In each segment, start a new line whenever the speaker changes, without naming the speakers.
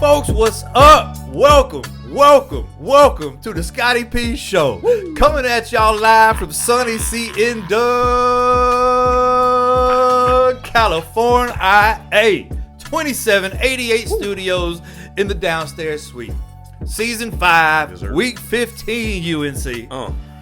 Folks, what's up? Welcome to the Scotty P Show. Woo. Coming at y'all live from sunny in Doug, California, 2788 Studios in the downstairs suite. Season 5, yes, week 15 UNC.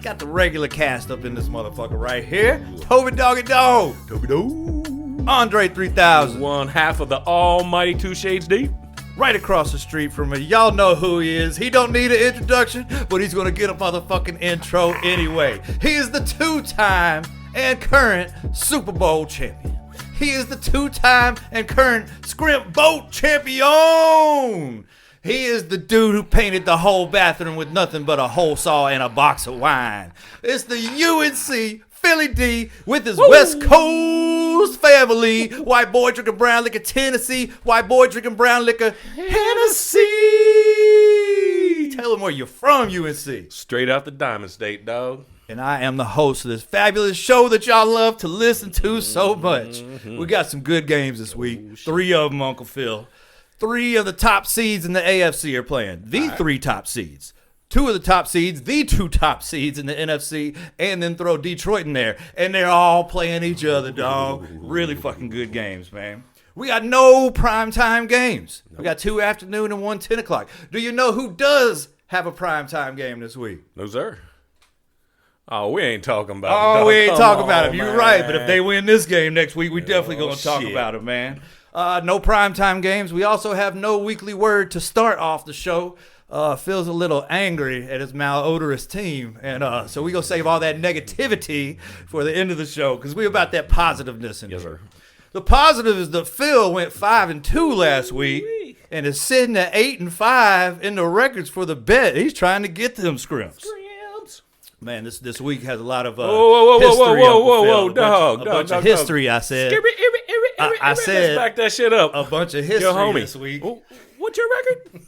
Got the regular cast up in this motherfucker right here. Toby Doggy Dog.
Toby Dog.
Andre 3000.
One half of the almighty Two Shades Deep.
Right across the street from me. Y'all know who he is. He don't need an introduction, but he's going to get a motherfucking intro anyway. He is the two-time and current Super Bowl champion. He is the two-time and current Scrimp Boat champion. He is the dude who painted the whole bathroom with nothing but a hole saw and a box of wine. It's the UNC Philly D with his West Coast family. White boy drinking brown liquor, Tennessee. White boy drinking brown liquor, Hennessy. Tell him where you're from, UNC.
Straight out the Diamond State, dog.
And I am the host of this fabulous show that y'all love to listen to so much. We got some good games this week. 3 of them, Uncle Phil. 3 of the top seeds in the AFC are playing. The 3 top seeds. 2 of the top seeds, the 2 top seeds in the NFC, and then throw Detroit in there. And they're all playing each other, dog. Really fucking good games, man. We got no primetime games. We got 2 afternoon and 1 10 o'clock. Do you know who does have a primetime game this week?
No, sir. Oh, we ain't talking about it.
Oh, we ain't talking about it. You're right, but if they win this game next week, we definitely going to talk about it, man. No primetime games. We also have no weekly word to start off the show. Phil's a little angry at his malodorous team, and so we gonna save all that negativity for the end of the show because we about that positiveness in here.
Yes, sir.
The positive is that Phil went 5-2 last week and is sitting at 8-5 in the records for the bet. He's trying to get to them scrimps. Man, this week has a lot of history.
Whoa, dog,
a bunch of history. I said. I said.
Let's back that shit up.
A bunch of history this week.
What's your record?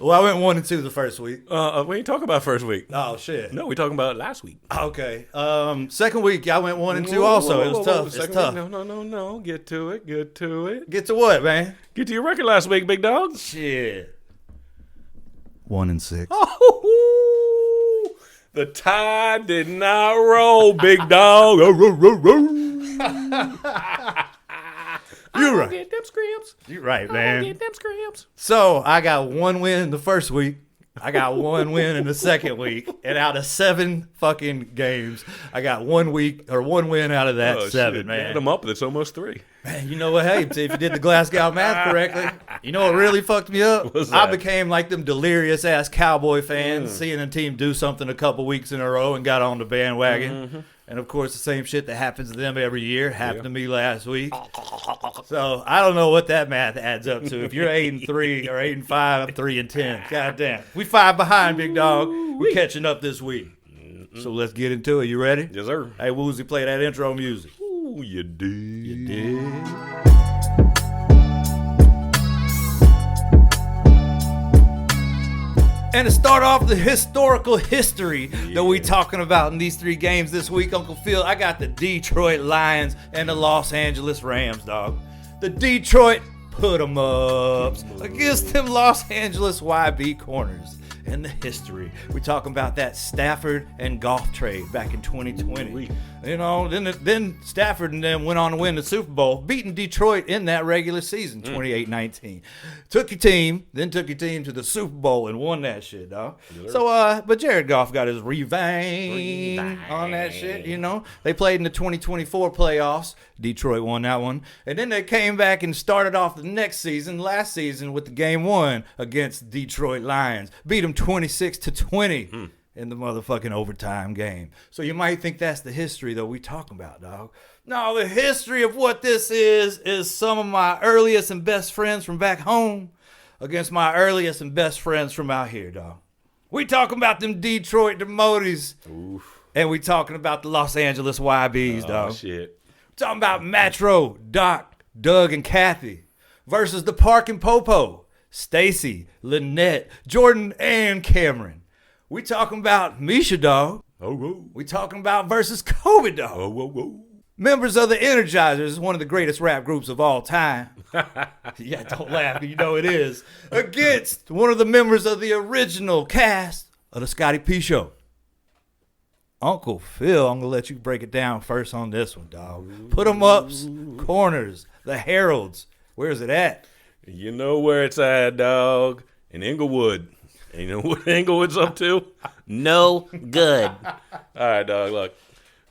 Well, I went 1-2 the first week.
We ain't talking about first week.
Oh shit.
No, we talking about last week.
Okay. Second week, I went 1-2 also. It was tough. It's tough.
No. Get to it. Get
to what, man?
Get to your record last week, big dog.
Shit. 1-6.
Oh, the tide did not roll, big dog.
You're right.
Get them scrimps.
You're right, man.
Get them scrimps.
So I got 1 win in the first week. I got 1 win in the second week, and out of 7 fucking games, I got 1 win out of that 7,
shit.
man.
Add them up, it's almost 3.
Man, you know what? Hey, if you did the Glasgow math correctly, you know what really fucked me up? I became like them delirious ass Cowboy fans, seeing a team do something a couple weeks in a row and got on the bandwagon. And of course, the same shit that happens to them every year happened to me last week. So I don't know what that math adds up to. If you're 8-3 or 8-5, I'm 3-10. God damn, we 5 behind, big dog. We're catching up this week. So let's get into it. You ready?
Yes, sir.
Hey, Woozy, play that intro music.
Ooh, you did.
You did. And to start off the historical history that we talking about in these 3 games this week, Uncle Phil, I got the Detroit Lions and the Los Angeles Rams, dog. The Detroit put-em-ups against them Los Angeles YB Corners. And the history. We're talking about that Stafford and Goff trade back in 2020. You know, then Stafford and them went on to win the Super Bowl, beating Detroit in that regular season, 28-19. Took your team to the Super Bowl and won that shit, dog. So, but Jared Goff got his revenge on that shit, you know. They played in the 2024 playoffs. Detroit won that one. And then they came back and started off the next season, last season, with the game 1 against Detroit Lions. Beat them 26-20 in the motherfucking overtime game. So you might think that's the history that we talking about, dog. No, the history of what this is some of my earliest and best friends from back home against my earliest and best friends from out here, dog. We talking about them Detroit Demotes. And we talking about the Los Angeles YBs, dog.
Shit.
Talking about Matro, Doc, Doug, and Kathy versus the Park and Popo, Stacy, Lynette, Jordan, and Cameron. We talking about Misha, dog.
Oh, whoa.
We talking about versus Kobe, dog.
Oh, whoa, whoa.
Members of the Energizers, one of the greatest rap groups of all time. Yeah, don't laugh, you know it is. Against one of the members of the original cast of the Scotty P Show. Uncle Phil, I'm going to let you break it down first on this one, dog. Put 'em ups, corners, the Heralds. Where's it at?
You know where it's at, dog. In Inglewood. And you know what Inglewood's up to? No good. All right, dog, look.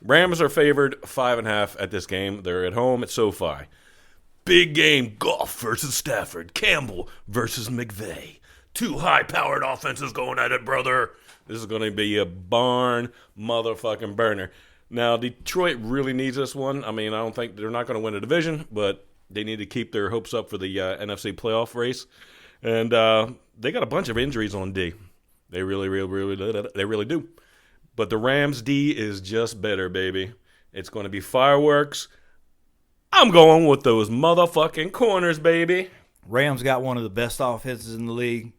Rams are favored 5.5 at this game. They're at home at SoFi. Big game, Goff versus Stafford. Campbell versus McVay. Two high-powered offenses going at it, brother. This is going to be a barn motherfucking burner. Now, Detroit really needs this one. I mean, I don't think they're not going to win a division, but they need to keep their hopes up for the NFC playoff race. And they got a bunch of injuries on D. They really do. But the Rams' D is just better, baby. It's going to be fireworks. I'm going with those motherfucking corners, baby.
Rams got one of the best offenses in the league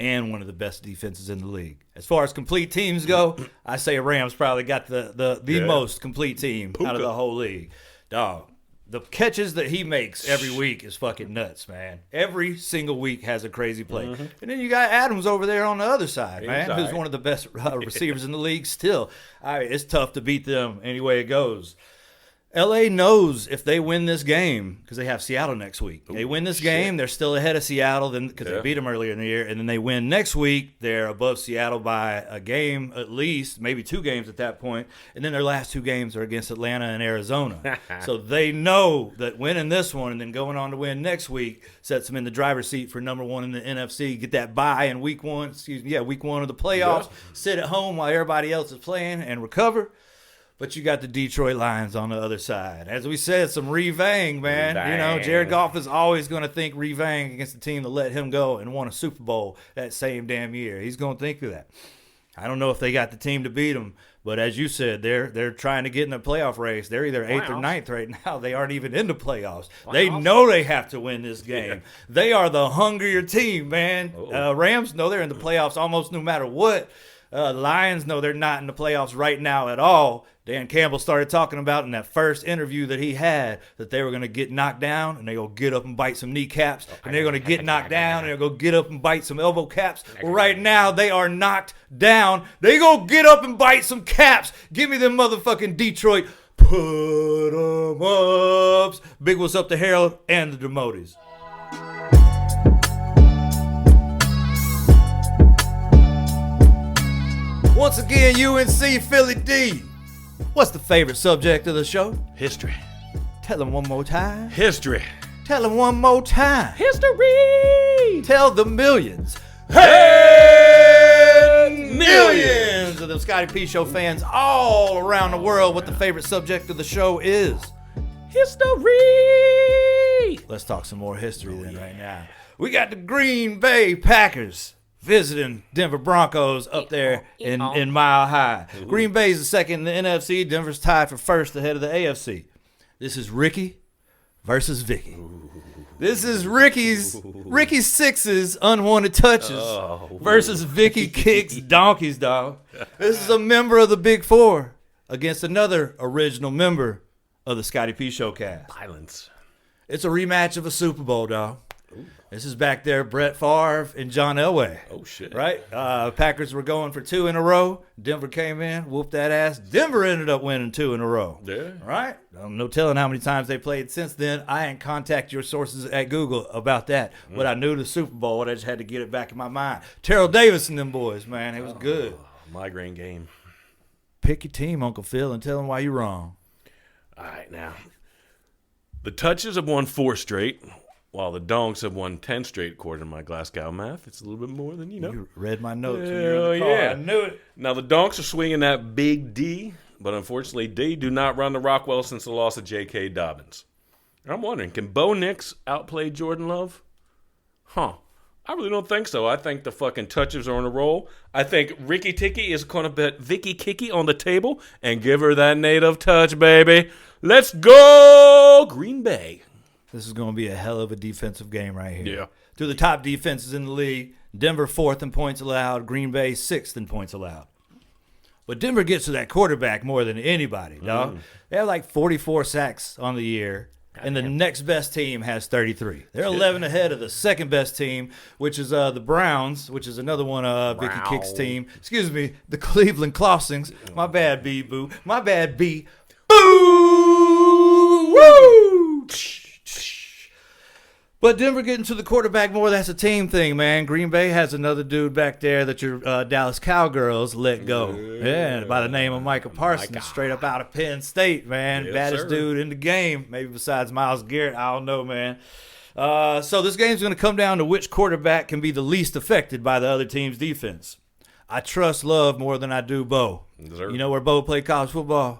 and one of the best defenses in the league. As far as complete teams go, I say Rams probably got the most complete team out of the whole league. Dog, the catches that he makes every week is fucking nuts, man. Every single week has a crazy play. Mm-hmm. And then you got Adams over there on the other side, man, who's one of the best receivers in the league still. It's tough to beat them any way it goes. L.A. knows if they win this game, because they have Seattle next week. They win this game, they're still ahead of Seattle because they beat them earlier in the year. And then they win next week, they're above Seattle by a game at least, maybe 2 games at that point. And then their last 2 games are against Atlanta and Arizona. So they know that winning this one and then going on to win next week sets them in the driver's seat for number 1 in the NFC. Get that bye in week 1 of the playoffs. Sit at home while everybody else is playing and recover. But you got the Detroit Lions on the other side. As we said, some revang, man. You know, Jared Goff is always going to think revang against the team that let him go and won a Super Bowl that same damn year. He's going to think of that. I don't know if they got the team to beat them, but as you said, they're trying to get in the playoff race. They're either 8th or 9th right now. They aren't even in the playoffs. They know they have to win this game. Yeah. They are the hungrier team, man. Rams know they're in the playoffs almost no matter what. Lions know they're not in the playoffs right now at all. Dan Campbell started talking about in that first interview that he had that they were going to get knocked down and they're going to get up and bite some kneecaps and they're going to get knocked down and they're going to get up and bite some elbow caps. Well, right now they are knocked down. They going to get up and bite some caps. Give me them motherfucking Detroit put 'em ups. Big what's up to Harold and the Demotes. Once again, UNC Philly D. What's the favorite subject of the show?
History.
Tell them one more time.
History.
Tell them one more time.
History.
Tell the millions. Hey! Millions of them Scotty P Show fans all around the world what the favorite subject of the show is.
History.
Let's talk some more history right now. We got the Green Bay Packers visiting Denver Broncos up there in Mile High. Ooh. Green Bay's the second in the NFC. Denver's tied for first ahead of the AFC. This is Ricky versus Vicky. Ooh. This is Ricky Six's unwanted touches versus Vicky Kicks donkeys, dog. This is a member of the Big Four against another original member of the Scotty P Show cast.
Violence.
It's a rematch of a Super Bowl, dog. Ooh. This is back there, Brett Favre and John Elway.
Oh, shit.
Right? Packers were going for 2 in a row. Denver came in, whooped that ass. Denver ended up winning 2 in a row.
Yeah.
Right? No telling how many times they played since then. I ain't contact your sources at Google about that. But I knew the Super Bowl. I just had to get it back in my mind. Terrell Davis and them boys, man. It was good.
Migraine game.
Pick your team, Uncle Phil, and tell them why you're wrong.
All right, now. The Touches have won 4 straight. While the Donks have won 10 straight, according to my Glasgow math. It's a little bit more than you know.
You read my notes when you were in the car.
Yeah.
I knew it.
Now, the Donks are swinging that big D, but unfortunately, they do not run the rock well since the loss of J.K. Dobbins. I'm wondering, can Bo Nix outplay Jordan Love? I really don't think so. I think the fucking Touches are on a roll. I think Ricky Ticky is going to bet Vicky Kicky on the table and give her that native touch, baby. Let's go, Green Bay.
This is going to be a hell of a defensive game right here.
Yeah.
2 of the top defenses in the league. Denver 4th in points allowed. Green Bay 6th in points allowed. But Denver gets to that quarterback more than anybody, dog. They have like 44 sacks on the year. And the next best team has 33. They're 11 ahead of the second best team, which is the Browns, which is another one of Vicky Kick's team. Excuse me, the Cleveland Clossings. My bad, B. Boo. My bad, B. Boo! Woo! But Denver getting to the quarterback more, that's a team thing, man. Green Bay has another dude back there that your Dallas Cowgirls let go. Yeah, by the name of Micah Parsons, straight up out of Penn State, man.
Yes,
Baddest
sir.
dude in the game, maybe besides Myles Garrett. I don't know, man. So this game's going to come down to which quarterback can be the least affected by the other team's defense. I trust Love more than I do Bo.
Yes, sir.
You know where Bo played college football?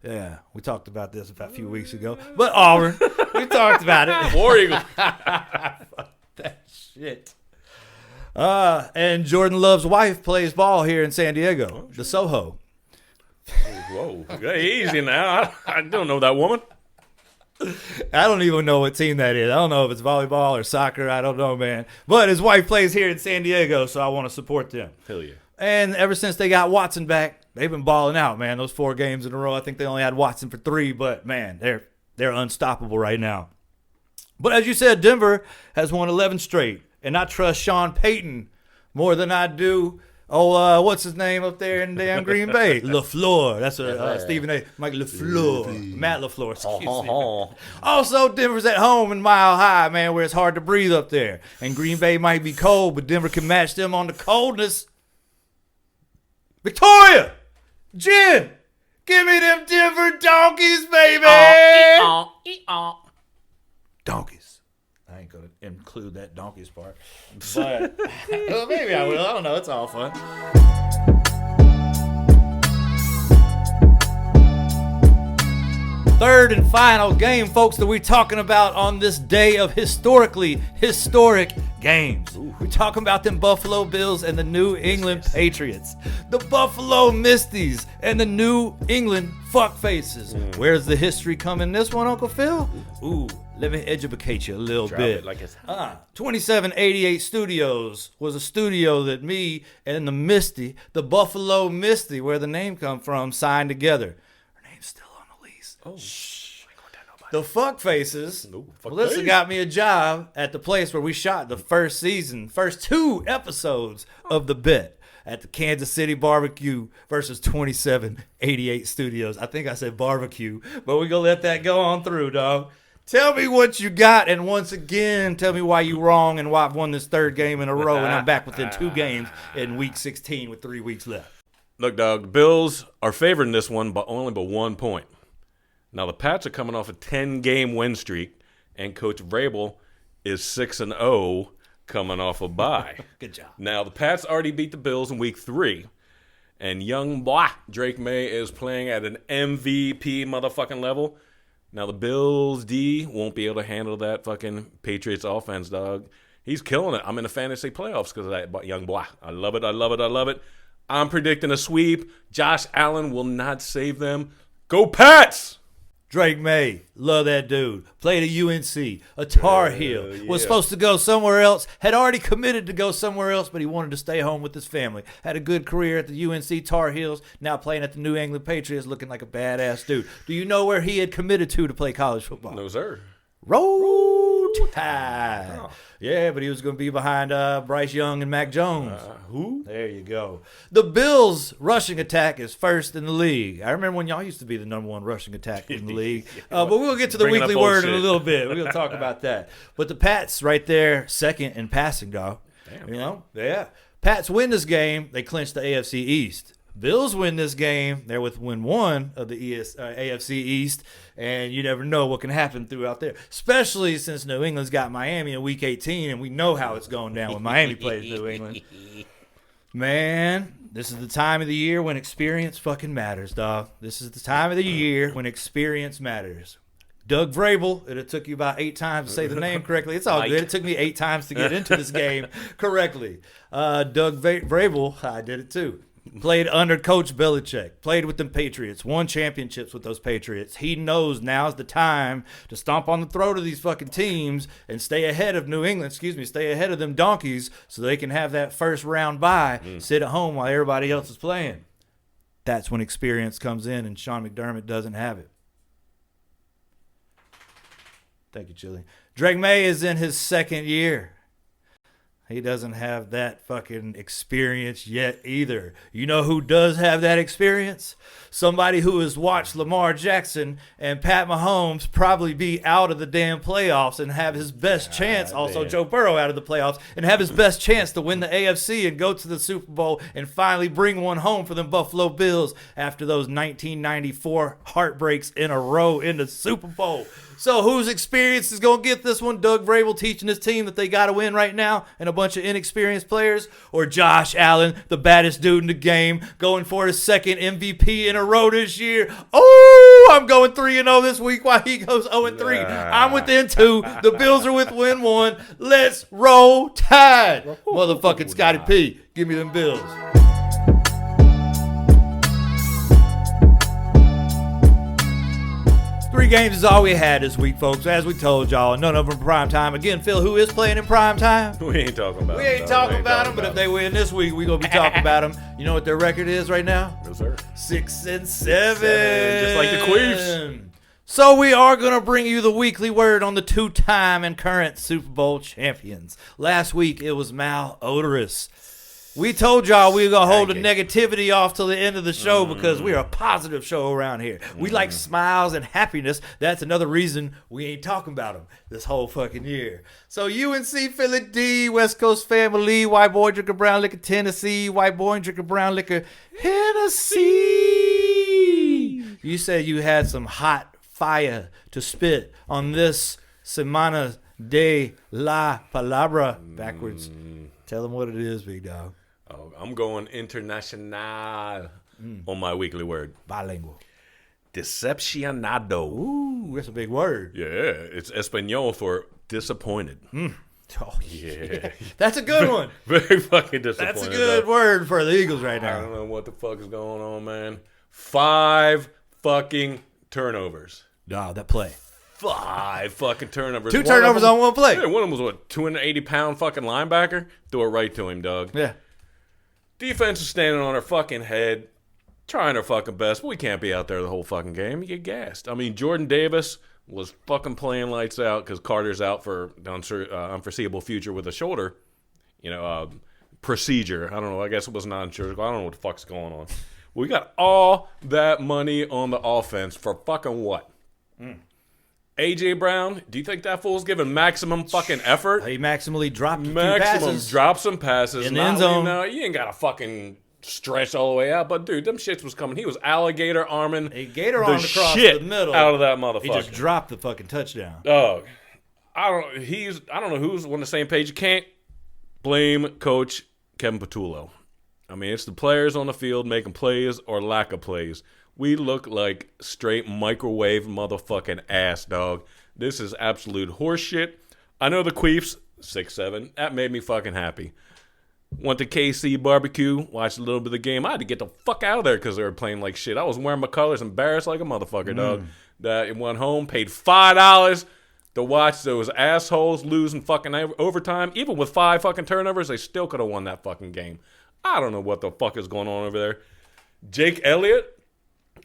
Yeah, we talked about this about a few weeks ago. But Auburn, we talked about it.
War Eagle.
That shit. And Jordan Love's wife plays ball here in San Diego, the Soho.
Whoa. Hey, easy now. I don't know that woman.
I don't even know what team that is. I don't know if it's volleyball or soccer. I don't know, man. But his wife plays here in San Diego, so I want to support them.
Hell yeah.
And ever since they got Watson back, they've been balling out, man. Those 4 games in a row. I think they only had Watson for 3, but, man, they're unstoppable right now. But as you said, Denver has won 11 straight, and I trust Sean Payton more than I do, what's his name up there in damn Green Bay? LaFleur. That's Stephen A. Mike LaFleur. Matt LaFleur. Excuse me. Also, Denver's at home in Mile High, man, where it's hard to breathe up there. And Green Bay might be cold, but Denver can match them on the coldness. Victoria! Jen! Give me them Denver donkeys, baby! Donkeys. I ain't going to include that donkeys part. But well, maybe I will. I don't know. It's all fun. Third and final game, folks, that we're talking about on this day of historically historic games. We're talking about them Buffalo Bills and the New England Patriots. The Buffalo Misties and the New England Fuckfaces. Where's the history coming in this one, Uncle Phil? Ooh, let me educate you a little
Drop
bit.
it like it's
2788 Studios was a studio that me and the Misty, the Buffalo Misty, where the name come from, signed together. Her name's still on the lease.
Oh.
The Fuckfaces,
No, fuck
Melissa
face.
got me a job at the place where we shot the first 2 episodes of The Bet at the Kansas City Barbecue versus 2788 Studios. I think I said barbecue, but we're going to let that go on through, dog. Tell me what you got, and once again, tell me why you wrong and why I've won this 3rd game in a row, and I'm back within 2 games in Week 16 with 3 weeks left.
Look, dog, the Bills are favored in this one, but only by 1 point. Now, the Pats are coming off a 10-game win streak, and Coach Vrabel is 6-0 coming off a bye.
Good job.
Now, the Pats already beat the Bills in Week 3, and young Drake May is playing at an MVP motherfucking level. Now, the Bills D won't be able to handle that fucking Patriots offense, dog. He's killing it. I'm in the fantasy playoffs because of that young boy. I love it. I love it. I love it. I'm predicting a sweep. Josh Allen will not save them. Go Pats!
Drake May, love that dude. Played at UNC, a Tar Heel.
yeah.
Was supposed to go somewhere else. Had already committed to go somewhere else, but he wanted to stay home with his family. Had a good career at the UNC Tar Heels. Now playing at the New England Patriots, looking like a badass dude. Do you know where he had committed to play college football?
No, sir.
Roll Tide. Yeah, but he was going to be behind Bryce Young and Mac Jones.
Who?
There you go. The Bills' rushing attack is first in the league. I remember when y'all used to be the number 1 rushing attack in the league. But we'll get to the
Bringing
weekly
up old
word in a
shit.
little bit. We're going to talk about that. But the Pats right there, second in passing, dog.
Damn.
You know? Yeah. Pats win this game, they clinch the AFC East. Bills win this game, they're with win 1 of the AFC East, and you never know what can happen throughout there, especially since New England's got Miami in Week 18, and we know how it's going down when Miami plays New England. Man, this is the time of the year when experience fucking matters, dog. This is the time of the year when experience matters. Doug Vrabel, it took you about 8 times to say the name correctly. It's all
Mike.
good. It took me 8 times to get into this game correctly. Doug Vrabel, I did it too. Played under Coach Belichick. Played with them Patriots. Won championships with those Patriots. He knows now's the time to stomp on the throat of these fucking teams and stay ahead of New England. Stay ahead of them donkeys so they can have that first round bye. Sit at home while everybody else is playing. That's when experience comes in, and Sean McDermott doesn't have it. Thank you, Chili. Drake May is in his second year. He doesn't have that fucking experience yet either. You know who does have that experience? Somebody who has watched Lamar Jackson and Pat Mahomes probably be out of the damn playoffs and have his best chance. Also, Joe Burrow out of the playoffs and have his best chance to win the AFC and go to the Super Bowl and finally bring one home for them Buffalo Bills after those 1994 heartbreaks in a row in the Super Bowl. So whose experience is going to get this one? Doug Vrabel teaching his team that they got to win right now and a bunch of inexperienced players? Or Josh Allen, the baddest dude in the game, going for his second MVP in a row this year? Oh, I'm going 3-0 this week while he goes 0-3. I'm within 2. The Bills are with win 1. Let's roll Tide. Motherfucking Scotty P. Give me them Bills. 3 games is all we had this week, folks. As we told y'all, none of them prime time. Again, Phil, who is playing in prime time?
We ain't talking about
We ain't talking about them, but if they win this week, we going to be talking about them. You know what their record is right now?
No, sir.
6-7.
Just like the Queefs.
So we are going to bring you the weekly word on the 2-time and current Super Bowl champions. Last week, it was malodorous. We told y'all we were going to hold the negativity off till the end of the show because we're a positive show around here. We like smiles and happiness. That's another reason we ain't talking about them this whole fucking year. So UNC Philly D, West Coast family, white boy drinking brown liquor, Tennessee, white boy drinking brown liquor, Hennessy. You said you had some hot fire to spit on this Semana de la Palabra backwards. Tell them what it is, big dog.
Oh, I'm going international on my weekly word.
Bilingual.
Decepcionado.
Ooh, that's a big word.
Yeah, it's Espanol for disappointed.
Oh,
Yeah.
That's a good one.
Very fucking disappointed.
That's a good word for the Eagles right
I
now.
don't know what the fuck is going on, man. 5 fucking turnovers.
No, that play.
5 fucking turnovers.
2
One
turnovers
of them-
on one play.
Yeah, one of them was, what, 280-pound fucking linebacker? Throw it right to him, dog.
Yeah.
Defense is standing on her fucking head, trying her fucking best, but we can't be out there the whole fucking game. You get gassed. I mean, Jordan Davis was fucking playing lights out because Carter's out for unforeseeable future with a shoulder, procedure. I don't know. I guess it was non-surgical. I don't know what the fuck's going on. We got all that money on the offense for fucking what? A.J. Brown, do you think that fool's giving maximum fucking effort?
He maximally dropped a few
Maximum
passes.
drop some passes.
In the end zone.
You ain't got to fucking stretch all the way out. But, dude, them shits was coming. He was alligator arming
A gator
the
armed across
shit
the middle.
out of that motherfucker.
He just dropped the fucking touchdown.
Dog. I don't know who's on the same page. You can't blame Coach Kevin Patullo. I mean, it's the players on the field making plays or lack of plays. We look like straight microwave motherfucking ass, dog. This is absolute horseshit. I know the Queefs, 6-7. That made me fucking happy. Went to KC barbecue, watched a little bit of the game. I had to get the fuck out of there because they were playing like shit. I was wearing my colors, embarrassed like a motherfucker, dog. That went home, paid $5 to watch those assholes losing fucking overtime. Even with 5 fucking turnovers, they still could have won that fucking game. I don't know what the fuck is going on over there. Jake Elliott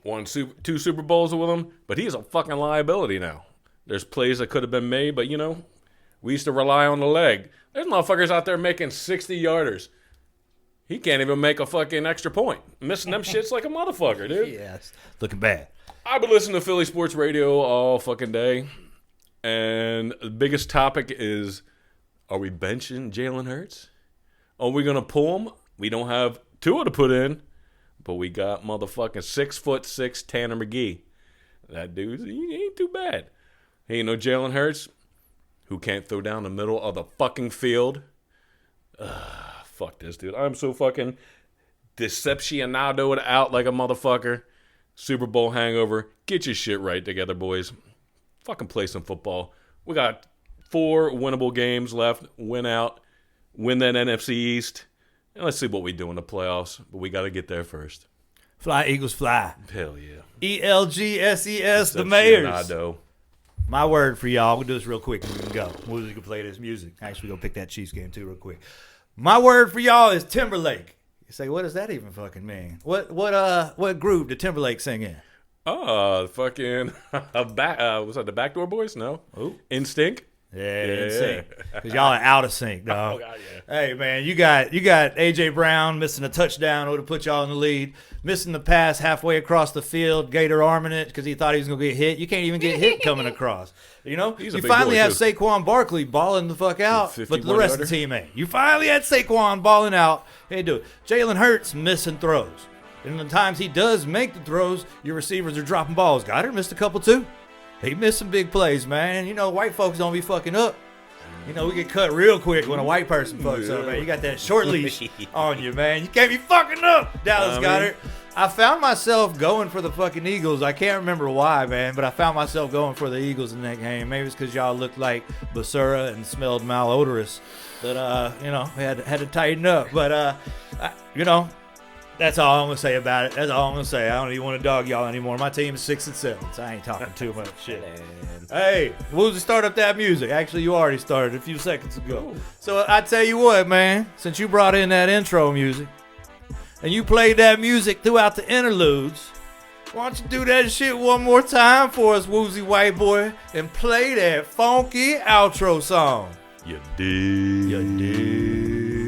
won 2 Super Bowls with him, but he's a fucking liability now. There's plays that could have been made, but, we used to rely on the leg. There's motherfuckers out there making 60-yarders. He can't even make a fucking extra point. Missing them shits like a motherfucker, dude.
Yes. Looking bad.
I've been listening to Philly sports radio all fucking day, and the biggest topic is, are we benching Jalen Hurts? Are we going to pull him? We don't have Tua to put in, but we got motherfucking 6'6" Tanner McGee. That dude, he ain't too bad. He ain't no Jalen Hurts, who can't throw down the middle of the fucking field. Fuck this, dude. I'm so fucking decepcionadoed out like a motherfucker. Super Bowl hangover. Get your shit right together, boys. Fucking play some football. We got 4 winnable games left. Win out. Win that NFC East. And let's see what we do in the playoffs. But we got to get there first.
Fly, Eagles, fly.
Hell yeah.
ELGSES, the Mayors.
Decepcionado.
My word for y'all. We'll do this real quick and we can go. We can play this music. Actually, we'll pick that Chiefs game too real quick. My word for y'all is Timberlake. You say, what does that even fucking mean? What group did Timberlake sing in?
Fucking was that the Backdoor Boys? No.
Ooh.
Instinct.
Yeah, in sync. Because y'all are out of sync, dog.
Oh God, yeah.
Hey man, you got AJ Brown missing a touchdown would have put y'all in the lead, missing the pass halfway across the field, Gator arming it because he thought he was gonna get hit. You can't even get hit coming across. You know,
He's a
you
big
finally
boy,
have
too.
Saquon Barkley balling the fuck out, but the
51
rest of the
yarder.
team ain't. You finally had Saquon balling out. Hey, do it. Jalen Hurts missing throws. And the times he does make the throws, your receivers are dropping balls. Goddard missed a couple too. He missed some big plays, man. You know, white folks don't be fucking up. You know, we get cut real quick when a white person fucks up, man. You got that short leash on you, man. You can't be fucking up, Dallas Goddard. I found myself going for the fucking Eagles. I can't remember why, man, but I found myself going for the Eagles in that game. Maybe it's because y'all looked like Basura and smelled malodorous. But, you know, we had to tighten up. But, you know, that's all I'm going to say about it. That's all I'm going to say. I don't even want to dog y'all anymore. My team is 6-7, so I ain't talking too much shit. Hey, Woozy, start up that music. Actually, you already started a few seconds ago. So I tell you what, man, since you brought in that intro music and you played that music throughout the interludes, why don't you do that shit one more time for us, Woozy White Boy, and play that funky outro song.
You dig.
You dig.